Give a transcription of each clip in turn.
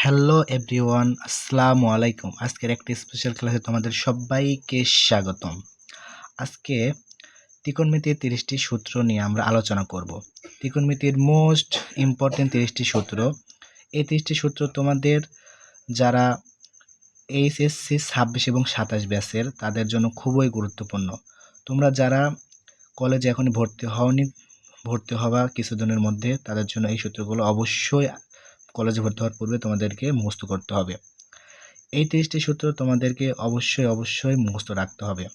Hello everyone, আসসালামু আলাইকুম। আজকের একটি স্পেশাল ক্লাসে তোমাদের সবাইকে স্বাগতম। আজকে ত্রিকোণমিতির 30টি সূত্র নিয়ে আমরা আলোচনা করব। ত্রিকোণমিতির মোস্ট ইম্পর্টেন্ট 30টি সূত্র। এই 30টি সূত্র তোমাদের যারা এইচএসসি 26 এবং 27 ব্যাচের তাদের জন্য খুবই গুরুত্বপূর্ণ। তোমরা যারা কলেজে এখন ভর্তি হওয়া কিছুদিনের মধ্যে, তাদের জন্য এই সূত্রগুলো অবশ্যই কলেজে ভর্তি হওয়ার পূর্বে তোমাদেরকে মুখস্থ করতে হবে। এই 30টি সূত্র তোমাদেরকে অবশ্যই মুখস্থ রাখতে হবে,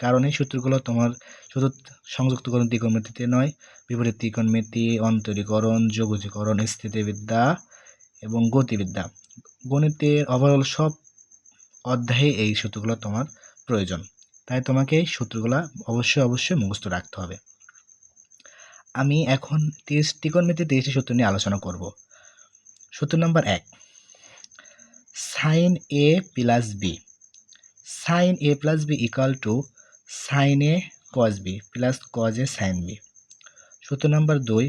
কারণ এই সূত্রগুলো তোমার শুধু সংযুক্তকরণ ত্রিকোণমিতিতে নয়, বিপরীত ত্রিকোণমিতি, অন্তরীকরণ, যোগজীকরণ, স্থিতিবিদ্যা এবং গতিবিদ্যা, গণিতের ওভারঅল সব অধ্যায়ে এই সূত্রগুলো তোমার প্রয়োজন। তাই তোমাকে এই সূত্রগুলো অবশ্যই মুখস্থ রাখতে হবে। আমি এখন ত্রিকোণমিতির 30টি সূত্র নিয়ে আলোচনা করব। সূত্র number 1, sine A plus B. Sine A plus B equal to sine A cos B plus cos A sine B. সূত্র number 2,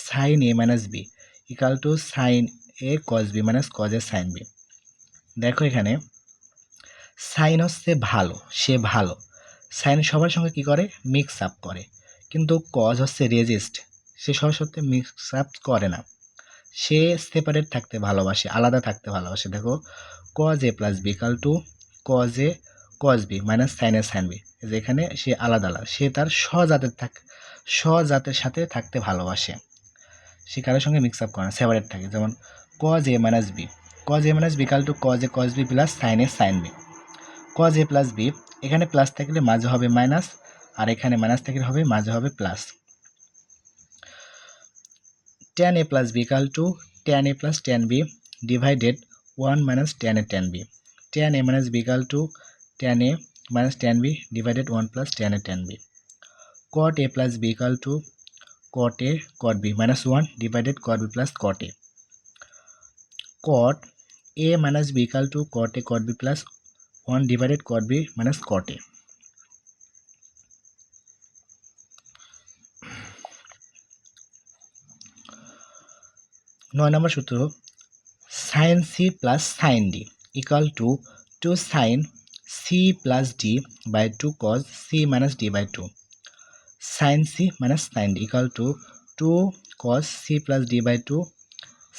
sine A minus B equal to sine A cos B minus cos A sine B. দেখো এখানে sign হচ্ছে ভালো, সে ভালো, sign সবার সঙ্গে কি করে, মিক্স আপ করে, কিন্তু কজ হচ্ছে রেজিস্ট, সে সবার সাথে মিক্স আপ করে না, সে সেপারেট থাকতে ভালোবাসে, আলাদা থাকতে ভালোবাসে। দেখো cos A plus B equal to cos A cos B minus sine A sine B. যেখানে সে আলাদা, সে তার স্বজাতের সাথে থাকতে ভালোবাসে, সে কারোর সঙ্গে মিক্স আপ করে না, সেপারেট থাকে। যেমন cos A minus B, cos A minus B equal to cos A cos B plus sine A sine B. Cos A plus B, এখানে প্লাস থাকলে মাঝে হবে মাইনাস, আর এখানে মাইনাস থাকলে হবে মাঝে হবে plus. tan a plus b equal to tan a plus tan b divided 1 minus tan a tan b. Tan a minus b equal to tan a minus tan b divided 1 plus tan a tan b. Cot a plus b equal to cot a cot b minus 1 divided cot b plus cot a. Cot a minus b equal to cot a cot b plus 1 divided cot b minus cot a. নয় নম্বর সূত্র, sine C plus sine D equal to 2 sine C plus D by 2 cos C minus D by 2। Sine C minus sine D equal to 2 cos C plus D by 2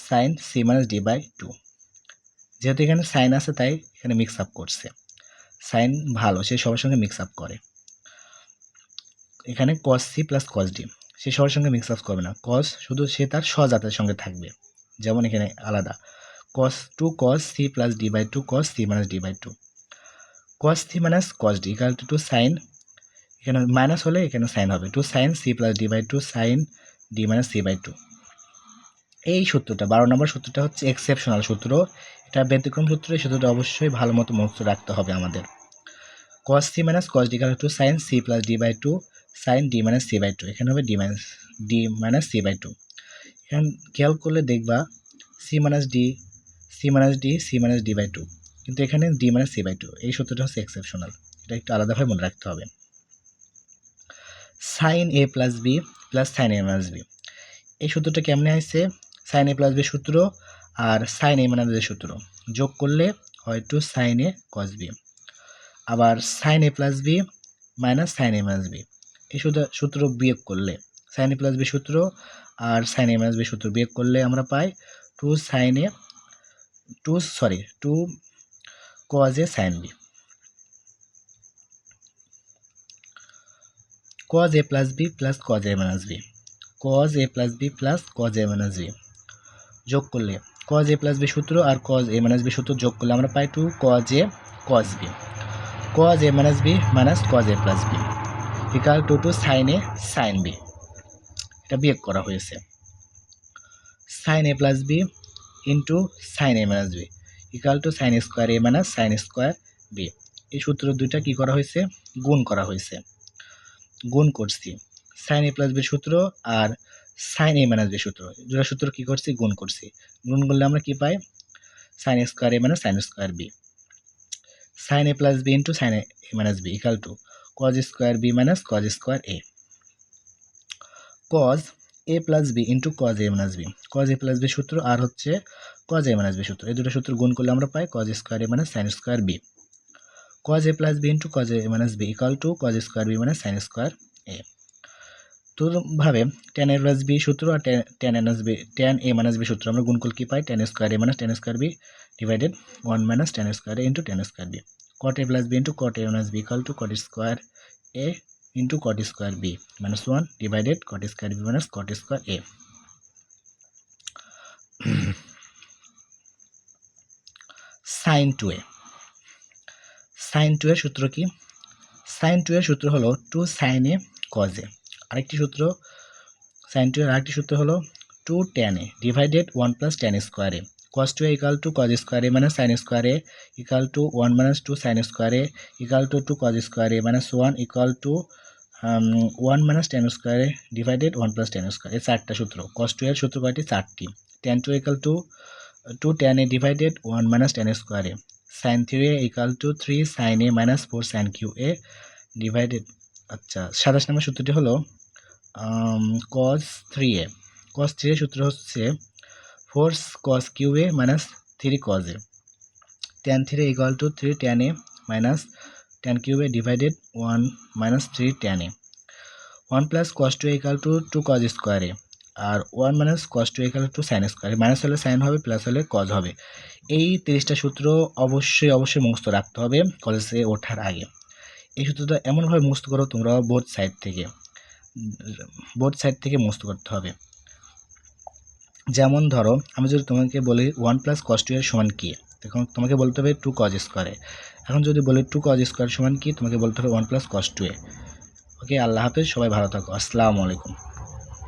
sine C minus D by 2। যেহেতু এখানে sign আছে তাই এখানে mix up করছে, sign ভালো, সে সবার সঙ্গে mix up করে। এখানে cos C plus cos D, সে সবার সঙ্গে মিক্স আপ করবে না, কজ শুধু সে তার স্বজাতের সঙ্গে থাকবে। যেমন এখানে আলাদা cos 2 cos c plus d by 2 cos c minus d by 2। cos c minus cos d equal to 2 sin, এখানে মাইনাস হলে এখানে সাইন হবে, 2 sin c plus d by 2 sin d minus c by 2। এই সূত্রটা 12 নম্বর সূত্রটা হচ্ছে exceptional সূত্র, এটা ব্যতিক্রম সূত্র। এই সূত্রটা অবশ্যই ভালো মতো মুখস্থ রাখতে হবে আমাদের। cos c minus cos d equal to sin c plus d by 2 sin d minus c by 2, এখানে হবে d minus c by 2। এখানে খেয়াল করলে দেখবা c minus d c minus d c minus d by 2, কিন্তু এখানে d minus c by 2। এই সূত্রটা হচ্ছে এক্সেপশনাল, এটা একটু আলাদাভাবে মনে রাখতে হবে। Sign A plus B plus sine A minus B, এই সূত্রটা কেমনে আসছে, সাইন এ প্লাস বি সূত্র আর সাইন এ মাইনাস বি সূত্র যোগ করলে হয় two sine A cos B, আবার sign A plus B minus sine A minus B, এই সূত্র বিয়োগ করলে, সাইন এ প্লাস বি সূত্র আর সাইন এ মাইনাস বি সূত্র বিয়োগ করলে আমরা পাই two cos a sin b। cos a plus b plus cos a minus b, cos a plus b plus cos a minus b যোগ করলে cos a plus b সূত্র আর cos a minus b সূত্র যোগ করলে আমরা পাই two cos a cos b, cos a minus b minus cos a plus b equal to sin a sin b। এটা বিয়োগ করা হয়েছে, sin a plus b into sin a minus b equal to sin square a minus sin square b। এই সূত্র দুইটা কি করা হয়েছে, গুণ করা হয়েছে, গুণ করছি sin a plus b সূত্র আর sin a minus b সূত্র, দুটো সূত্র কি করছি, গুণ করছি। গুণ করলে আমরা কি পাই, sin square a minus sin square b, sin a plus b into sin a minus b equal to cos square b minus cos square a। cos A plus B into cos A minus B, cos A plus B সূত্র আর হচ্ছে cause A minus B সূত্র, এই দুটো সূত্র গুণ করলে আমরা পাই cos square A minus sine square B. Cos A plus B into cos A minus B equal to cos square B minus sine square A. তো ভাবে ট্যান এ প্লাস বি সূত্র আর ট্যান এ মাইনাস বি সূত্র আমরা গুণ করলে কি পাই tan square A minus tan square B divided 1 minus tan square A into tan square B. Cot A plus B into cot A minus B equal to cot square A into cot square B minus 1 divided cot square B minus cot square A. Sine two A, sine two এর সূত্র কি? Sine two এর সূত্র হলো two sine A cos A. আরেকটি সূত্র sine two এর আরেকটি সূত্র হলো two tan A divided 1 plus tan square A. Cos two A equal to cos square A minus sine square A equal to 1 minus 2 sine square A equal to 2 cos square A minus 1 equal to 1 minus tan square A divided 1 plus tan square. এই চারটা সূত্র। Cos two এর সূত্র কয়টি? চারটি। Tan two equal to 2 tan A divided 1 minus tan square A. Sine three A equal to 3 sine A minus 4 sine cube A divided. আচ্ছা 27 নম্বর সূত্রটি হলো কস থ্রি এ। কস থ্রি এর সূত্র হচ্ছে 4 cos cube A minus 3 cos A. Tan three equal to 3 tan A minus tan cube A divided 1 minus 3 tan A. 1 plus cos two A equal to 2 cos square A আর 1 minus cos two A equal to sine square A. Minus হলে sine হবে, plus হলে cos হবে। এই 30টা সূত্র অবশ্যই মুখস্থ রাখতে হবে কলেজে ওঠার আগে। এই সূত্রটা এমনভাবে মুখস্থ করো তোমরা বোথ সাইড থেকে মুখস্থ করতে হবে। যেমন ধরো আমি যদি তোমাকে বলি 1 প্লাস কস টু এর সমান কি, তখন তোমাকে বলতে হবে 2 কজ স্কোয়ার এ। এখন যদি বলি 2 কজ স্কোয়ার সমান কি, তোমাকে বলতে হবে 1 প্লাস কস টু এ। ওকে, আল্লাহ হাফেজ, সবাই ভালো থাকো, আসসালামু আলাইকুম।